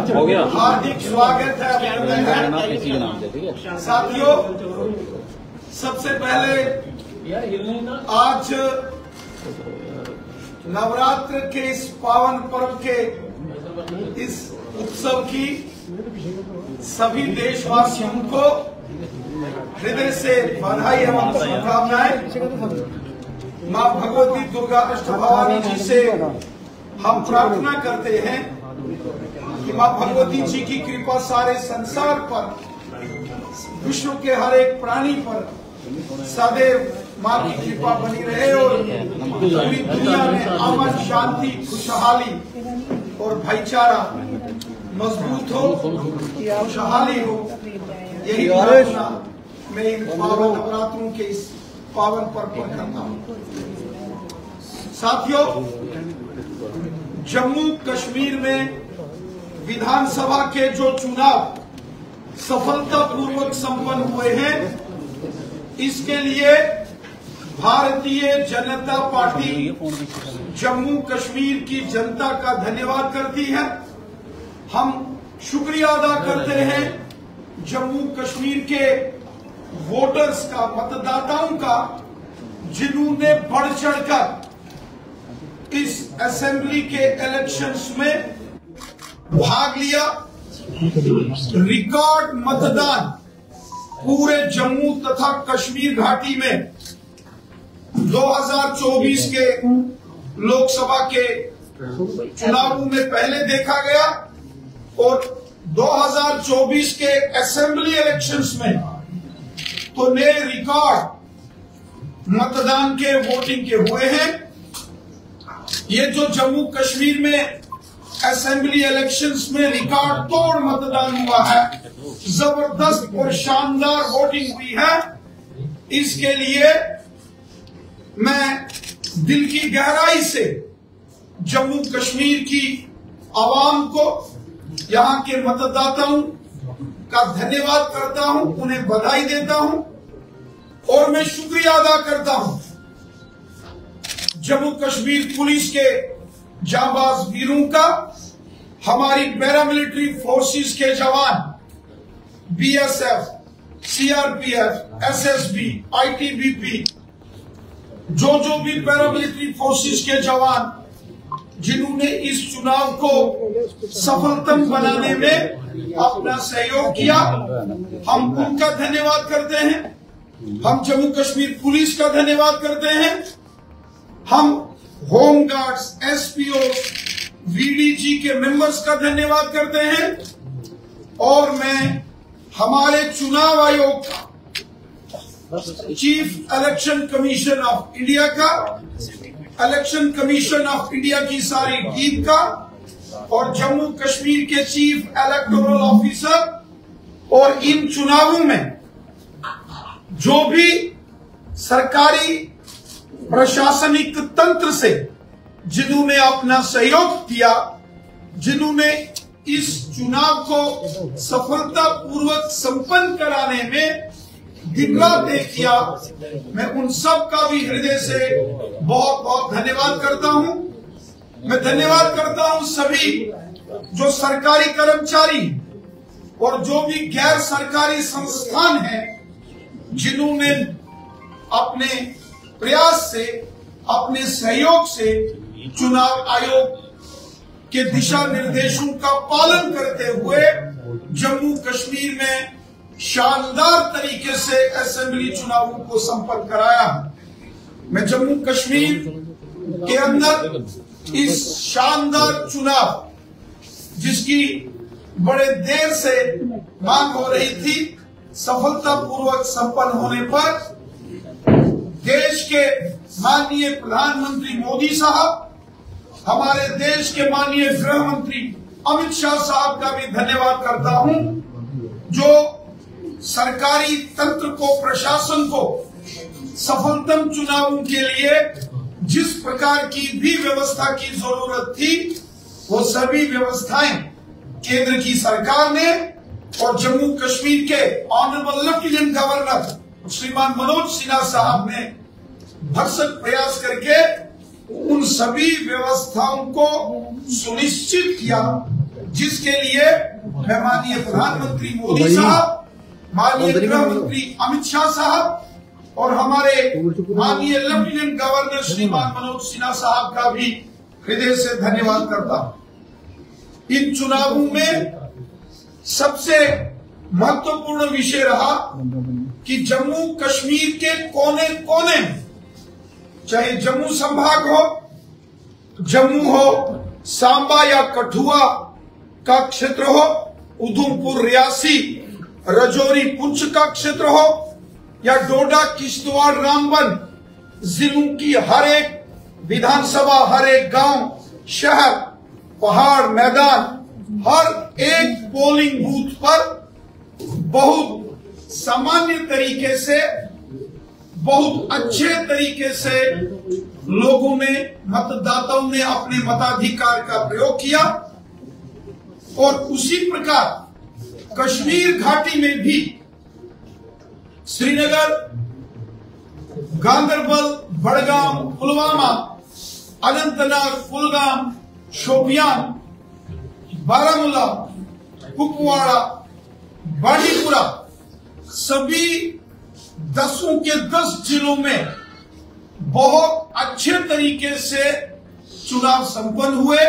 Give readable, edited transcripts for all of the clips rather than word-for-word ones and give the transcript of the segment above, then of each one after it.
हो गया। हार्दिक स्वागत है, अभिनंदन है। साथियों, सबसे पहले आज नवरात्र के इस पावन पर्व के इस उत्सव की सभी देशवासियों को हृदय से बधाई एवं शुभकामनाएं। मां भगवती दुर्गा अष्टभवानी जी से हम प्रार्थना करते हैं कि मां भगवती जी की कृपा सारे संसार पर, विश्व के हर एक प्राणी पर सदैव मां की कृपा बनी रहे और पूरी दुनिया में अमन, शांति, खुशहाली और भाईचारा मजबूत हो, खुशहाली हो। यही प्रार्थना मैं इन पावन नवरात्रों के इस पावन पर्व पर करता हूँ। साथियों, जम्मू कश्मीर में विधानसभा के जो चुनाव सफलतापूर्वक संपन्न हुए हैं, इसके लिए भारतीय जनता पार्टी जम्मू कश्मीर की जनता का धन्यवाद करती है। हम शुक्रिया अदा करते हैं जम्मू कश्मीर के वोटर्स का, मतदाताओं का, जिन्होंने बढ़ चढ़कर इस असेंबली के इलेक्शंस में भाग लिया। रिकॉर्ड मतदान पूरे जम्मू तथा कश्मीर घाटी में 2024 के लोकसभा के चुनावों में पहले देखा गया और 2024 के असेंबली इलेक्शंस में तो नए रिकॉर्ड मतदान के, वोटिंग के हुए हैं। ये जो जम्मू कश्मीर में असेंबली इलेक्शंस में रिकॉर्ड तोड़ मतदान हुआ है, जबरदस्त और शानदार वोटिंग हुई है, इसके लिए मैं दिल की गहराई से जम्मू कश्मीर की आवाम को, यहाँ के मतदाताओं का धन्यवाद करता हूं, उन्हें बधाई देता हूं और मैं शुक्रिया अदा करता हूं जम्मू कश्मीर पुलिस के जांबाज वीरों का, हमारी पैरामिलिट्री फोर्सेस के जवान, बीएसएफ, सीआरपीएफ, एसएसबी, आईटीबीपी, जो भी पैरामिलिट्री फोर्सेस के जवान जिन्होंने इस चुनाव को सफलतम बनाने में अपना सहयोग किया, हम उनका धन्यवाद करते हैं। हम जम्मू कश्मीर पुलिस का धन्यवाद करते हैं। हम होम गार्ड्स, एसपीओ, वीडीजी के मेंबर्स का धन्यवाद करते हैं और मैं हमारे चुनाव आयोग का, chief election commission of India का, इलेक्शन कमीशन ऑफ इंडिया की सारी टीम का और जम्मू कश्मीर के चीफ इलेक्टोरल ऑफिसर और इन चुनावों में जो भी सरकारी प्रशासनिक तंत्र से जिन्होंने अपना सहयोग दिया, जिन्होंने इस चुनाव को सफलतापूर्वक संपन्न कराने में दिन रात एक किया, मैं उन सब का भी हृदय से बहुत बहुत धन्यवाद करता हूं। मैं धन्यवाद करता हूं सभी जो सरकारी कर्मचारी और जो भी गैर सरकारी संस्थान हैं, जिन्होंने अपने प्रयास से, अपने सहयोग से चुनाव आयोग के दिशा निर्देशों का पालन करते हुए जम्मू कश्मीर में शानदार तरीके से असेंबली चुनावों को संपन्न कराया। मैं जम्मू कश्मीर के अंदर इस शानदार चुनाव, जिसकी बड़े देर से मांग हो रही थी, सफलतापूर्वक संपन्न होने पर देश के माननीय प्रधानमंत्री मोदी साहब, हमारे देश के माननीय गृह मंत्री अमित शाह साहब का भी धन्यवाद करता हूं, जो सरकारी तंत्र को, प्रशासन को सफलतम चुनावों के लिए जिस प्रकार की भी व्यवस्था की जरूरत थी, वो सभी व्यवस्थाएं केंद्र की सरकार ने और जम्मू कश्मीर के ऑनरेबल लेफ्टिनेंट गवर्नर श्रीमान मनोज सिन्हा साहब ने भरसक प्रयास करके उन सभी व्यवस्थाओं को सुनिश्चित किया, जिसके लिए मैं माननीय प्रधानमंत्री मोदी साहब, माननीय गृह मंत्री अमित शाह साहब और हमारे माननीय लेफ्टिनेंट गवर्नर श्रीमान मनोज सिन्हा साहब का भी हृदय से धन्यवाद करता हूं। इन चुनावों में सबसे महत्वपूर्ण विषय रहा कि जम्मू कश्मीर के कोने कोने में, चाहे जम्मू संभाग हो, जम्मू हो, सांबा या कठुआ का क्षेत्र हो, उधमपुर, रियासी, राजौरी, पुंछ का क्षेत्र हो, या डोडा, किश्तवाड़, रामबन जिलों की हर एक विधानसभा, हर एक गांव, शहर, पहाड़, मैदान, हर एक पोलिंग बूथ पर बहुत सामान्य तरीके से, बहुत अच्छे तरीके से लोगों ने, मतदाताओं ने अपने मताधिकार का प्रयोग किया। और उसी प्रकार कश्मीर घाटी में भी श्रीनगर, गांदरबल, बड़गाम, पुलवामा, अनंतनाग, कुलगाम, शोपियान, बारामूला, कुपवाड़ा, बांडीपुरा, सभी 10 के 10 जिलों में बहुत अच्छे तरीके से चुनाव संपन्न हुए,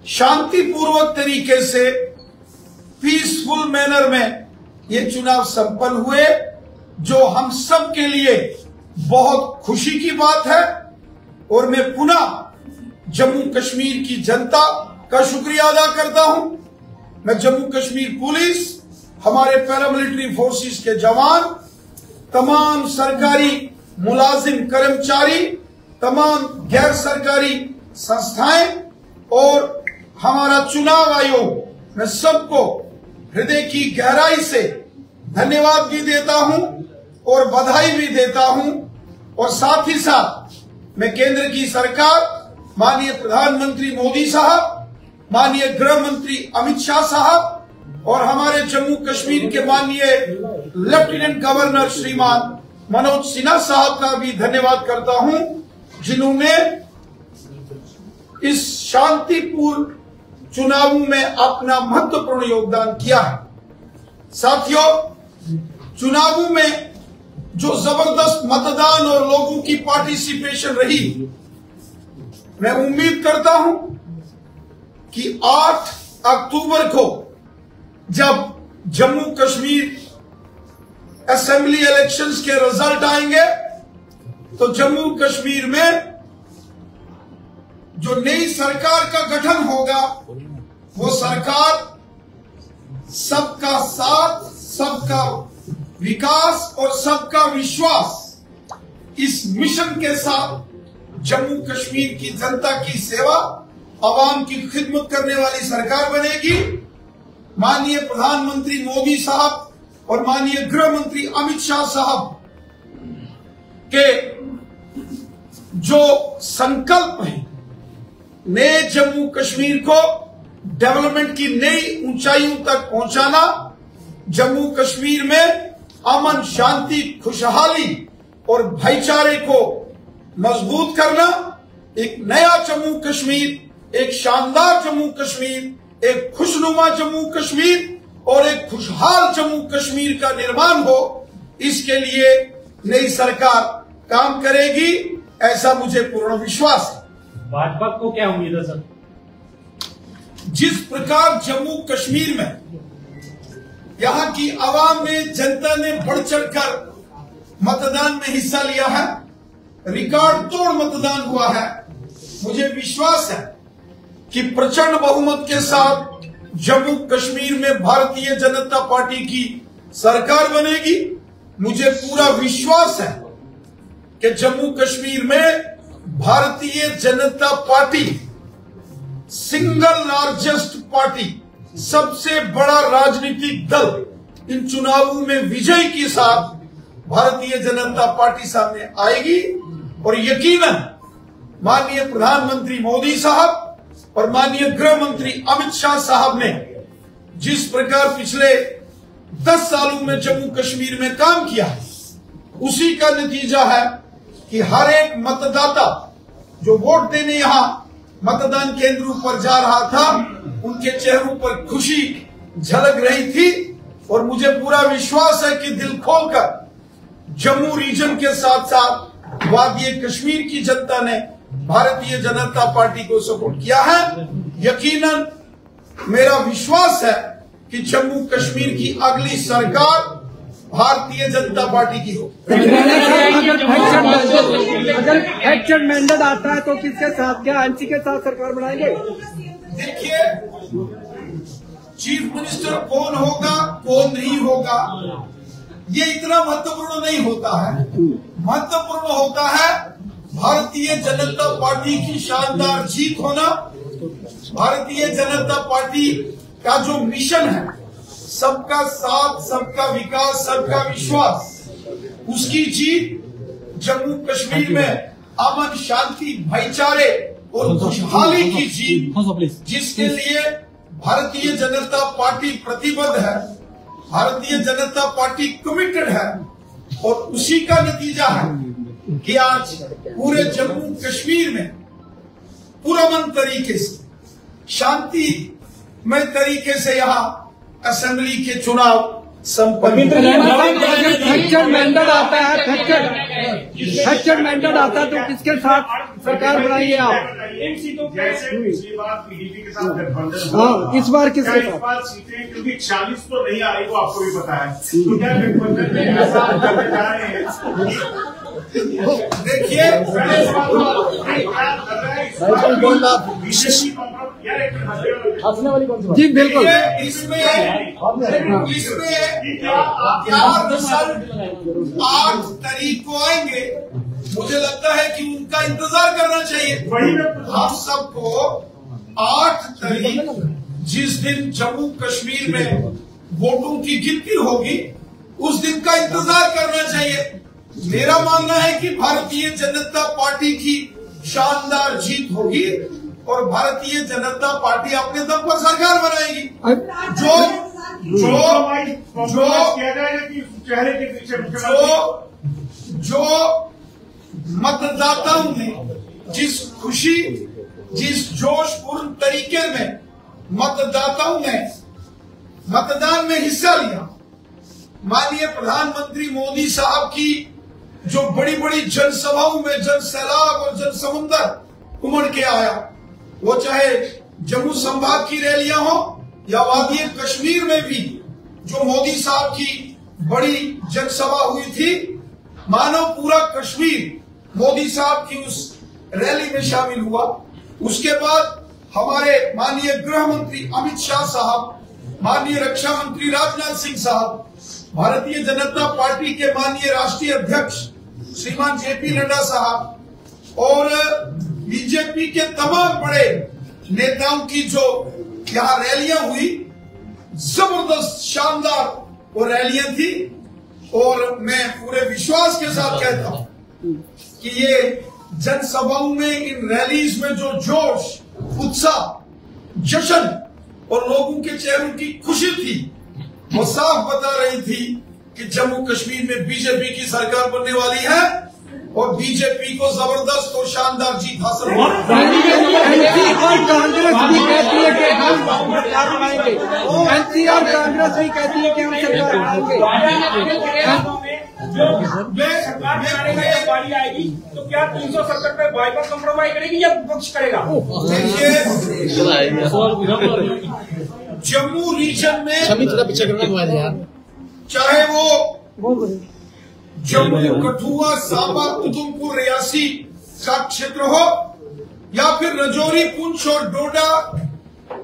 शांतिपूर्वक तरीके से, पीसफुल मैनर में ये चुनाव संपन्न हुए, जो हम सब के लिए बहुत खुशी की बात है। और मैं पुनः जम्मू कश्मीर की जनता का शुक्रिया अदा करता हूं। मैं जम्मू कश्मीर पुलिस, हमारे पैरामिलिट्री फोर्सेस के जवान, तमाम सरकारी मुलाजिम कर्मचारी, तमाम गैर सरकारी संस्थाएं और हमारा चुनाव आयोग, मैं सबको हृदय की गहराई से धन्यवाद भी देता हूं और बधाई भी देता हूं। और साथ ही साथ मैं केंद्र की सरकार, माननीय प्रधानमंत्री मोदी साहब, माननीय गृह मंत्री अमित शाह साहब और हमारे जम्मू कश्मीर के माननीय लेफ्टिनेंट गवर्नर श्रीमान मनोज सिन्हा साहब का भी धन्यवाद करता हूं, जिन्होंने इस शांतिपूर्ण चुनावों में अपना महत्वपूर्ण योगदान किया है। साथियों, चुनावों में जो जबरदस्त मतदान और लोगों की पार्टिसिपेशन रही, मैं उम्मीद करता हूं कि 8 अक्टूबर को जब जम्मू कश्मीर असेंबली इलेक्शंस के रिजल्ट आएंगे, तो जम्मू कश्मीर में जो नई सरकार का गठन होगा, वो सरकार सबका साथ, सबका विकास और सबका विश्वास, इस मिशन के साथ जम्मू कश्मीर की जनता की सेवा, आवाम की खिदमत करने वाली सरकार बनेगी। माननीय प्रधानमंत्री मोदी साहब और माननीय गृह मंत्री अमित शाह साहब के जो संकल्प है, नए जम्मू कश्मीर को डेवलपमेंट की नई ऊंचाइयों तक पहुंचाना, जम्मू कश्मीर में अमन, शांति, खुशहाली और भाईचारे को मजबूत करना, एक नया जम्मू कश्मीर, एक शानदार जम्मू कश्मीर, एक खुशनुमा जम्मू कश्मीर और एक खुशहाल जम्मू कश्मीर का निर्माण हो, इसके लिए नई सरकार काम करेगी, ऐसा मुझे पूर्ण विश्वास है। भाजपा को क्या उम्मीद है सर? जिस प्रकार जम्मू कश्मीर में यहाँ की आवाम ने, जनता ने बढ़ चढ़कर मतदान में हिस्सा लिया है, रिकॉर्ड तोड़ मतदान हुआ है, मुझे विश्वास है कि प्रचंड बहुमत के साथ जम्मू कश्मीर में भारतीय जनता पार्टी की सरकार बनेगी। मुझे पूरा विश्वास है कि जम्मू कश्मीर में Bharatiya Janata party single largest party, सबसे बड़ा राजनीतिक दल इन चुनावों में विजय के साथ भारतीय जनता पार्टी सामने आएगी। और यकीनन माननीय प्रधानमंत्री मोदी साहब और माननीय गृह मंत्री अमित शाह साहब ने जिस प्रकार पिछले 10 सालों में जम्मू कश्मीर में काम किया है, उसी का नतीजा है कि हर एक मतदाता जो वोट देने यहां मतदान केंद्रों पर जा रहा था, उनके चेहरों पर खुशी झलक रही थी और मुझे पूरा विश्वास है कि दिल खोलकर जम्मू रीजन के साथ साथ वादी कश्मीर की जनता ने भारतीय जनता पार्टी को सपोर्ट किया है। यकीनन मेरा विश्वास है कि जम्मू कश्मीर की अगली सरकार भारतीय जनता पार्टी की हो। अगर एक्शन मैंडेट आता है तो किसके साथ, क्या एनसी के साथ सरकार बनाएंगे? देखिए, चीफ मिनिस्टर कौन होगा कौन नहीं होगा ये इतना महत्वपूर्ण नहीं होता है। महत्वपूर्ण होता है भारतीय जनता पार्टी की शानदार जीत होना। भारतीय जनता पार्टी का जो मिशन है, सबका साथ, सबका विकास, सबका विश्वास, उसकी जीत, जम्मू कश्मीर में अमन, शांति, भाईचारे और खुशहाली की जीत, जिसके लिए भारतीय जनता पार्टी प्रतिबद्ध है, भारतीय जनता पार्टी कमिटेड है, और उसी का नतीजा है कि आज पूरे जम्मू कश्मीर में पुरअमन तरीके से, शांतिमय तरीके से यहाँ असेंबली के चुनाव संपन्न। एक्शन मैंडेट आता है, एक्शन मैंडेट आता है तो किसके साथ सरकार बनाइए आप? इन सीटों पे जैसे पिछली बार पीडीपी के साथ गठबंधन, हाँ, इस बार किसके इस साथ? बार सीटें क्योंकि 40 तो नहीं आ रही, वो आपको भी पता है, तो क्या गठबंधन में ऐसा करने जा रहे हैं? देखिए, जी बिल्कुल, इसमें क्या रिजल्ट 8 तारीख को आएंगे, मुझे लगता है कि उनका इंतजार करना चाहिए। हम सबको 8 तारीख, जिस दिन जम्मू कश्मीर में वोटों की गिनती होगी, उस दिन का इंतजार करना चाहिए। मेरा मानना है कि भारतीय जनता पार्टी की शानदार जीत होगी और भारतीय जनता पार्टी अपने दम पर सरकार बनाएगी। जो किया जाएगा कि चेहरे के पीछे जो मतदाताओं ने जिस खुशी, जिस जोशपूर्ण तरीके में मतदाताओं ने मतदान में हिस्सा लिया, माननीय प्रधानमंत्री मोदी साहब की जो बड़ी बड़ी जनसभाओं में जन सैलाब और जन समुंदर उमड़ के आया, वो चाहे जम्मू संभाग की रैलियां हो या वादी कश्मीर में भी जो मोदी साहब की बड़ी जनसभा हुई थी, मानो पूरा कश्मीर मोदी साहब की उस रैली में शामिल हुआ। उसके बाद हमारे माननीय गृह मंत्री अमित शाह साहब, माननीय रक्षा मंत्री राजनाथ सिंह साहब, भारतीय जनता पार्टी के माननीय राष्ट्रीय अध्यक्ष श्रीमान जेपी नड्डा साहब और बीजेपी के तमाम बड़े नेताओं की जो यहाँ रैलियां हुई, जबरदस्त शानदार वो रैलियां थी। और मैं पूरे विश्वास के साथ कहता हूं कि ये जनसभाओं में, इन रैलीज में जो जोश, उत्साह, जश्न और लोगों के चेहरों की खुशी थी, वो साफ बता रही थी कि जम्मू कश्मीर में बीजेपी की सरकार बनने वाली है और बीजेपी को जबरदस्त और शानदार जीत हासिल होगी। एनसी और कांग्रेस भी कहती है कि हम सरकार बनाएंगे, एनसी और कांग्रेस भी कहती है कि हम सरकार बनाएंगे। बारी आएगी तो क्या 370 पे भाजपा कम्प्रोमाइज करेगी या विपक्ष करेगा? जम्मू रीजन में चाहे वो जम्मू, कठुआ, सांबा, उधमपुर, रियासी का क्षेत्र हो या फिर रजौरी, पुंछ और डोडा,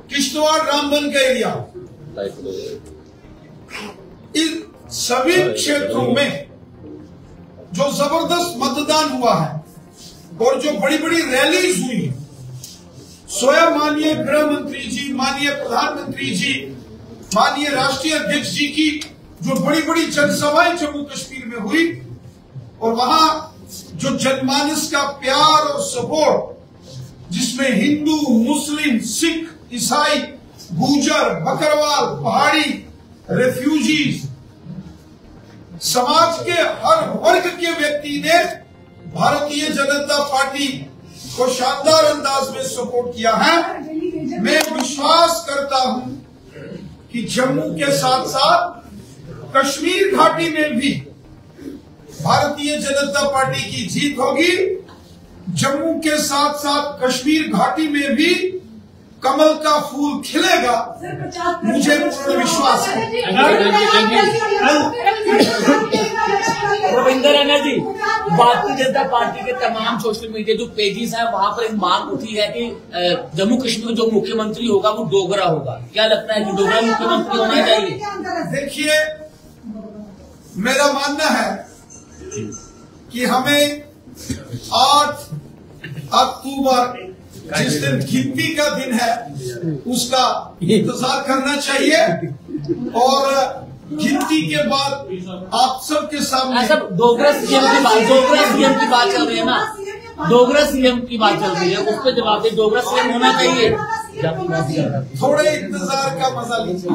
किश्तवाड़, रामबन का एरिया, इन सभी क्षेत्रों में जो जबरदस्त मतदान हुआ है और जो बड़ी बड़ी रैलीज हुई है, स्वयं माननीय गृह मंत्री जी, माननीय प्रधानमंत्री जी, माननीय राष्ट्रीय अध्यक्ष जी की जो बड़ी बड़ी जनसभाएं जम्मू कश्मीर में हुई और वहां जो जनमानस का प्यार और सपोर्ट, जिसमें हिंदू, मुस्लिम, सिख, ईसाई, गुर्जर, बकरवाल, पहाड़ी, रेफ्यूजीज, समाज के हर वर्ग के व्यक्ति ने भारतीय जनता पार्टी को शानदार अंदाज में सपोर्ट किया है। मैं विश्वास करता हूं कि जम्मू के साथ साथ कश्मीर घाटी में भी भारतीय जनता पार्टी की जीत होगी। जम्मू के साथ साथ कश्मीर घाटी में भी कमल का फूल खिलेगा, मुझे पूर्ण विश्वास है। रविंदर रैना जी, भारतीय जनता पार्टी के तमाम सोशल मीडिया जो पेजेस हैं वहां पर एक मांग उठी है कि जम्मू कश्मीर जो मुख्यमंत्री होगा वो डोगरा होगा। क्या लगता है कि डोगरा मुख्यमंत्री होना चाहिए? देखिए, मेरा मानना है कि हमें 8 अक्टूबर जिस दिन गिनती का दिन है उसका इंतजार करना चाहिए और गिनती के बाद आप सबके सामने डोगरा सीएम की बात चल रही है ना, डोगरा सीएम की बात चल रही है, उस पर जवाब दे। डोगरा सीएम होना चाहिए। थोड़े इंतजार का मजा लीजिए।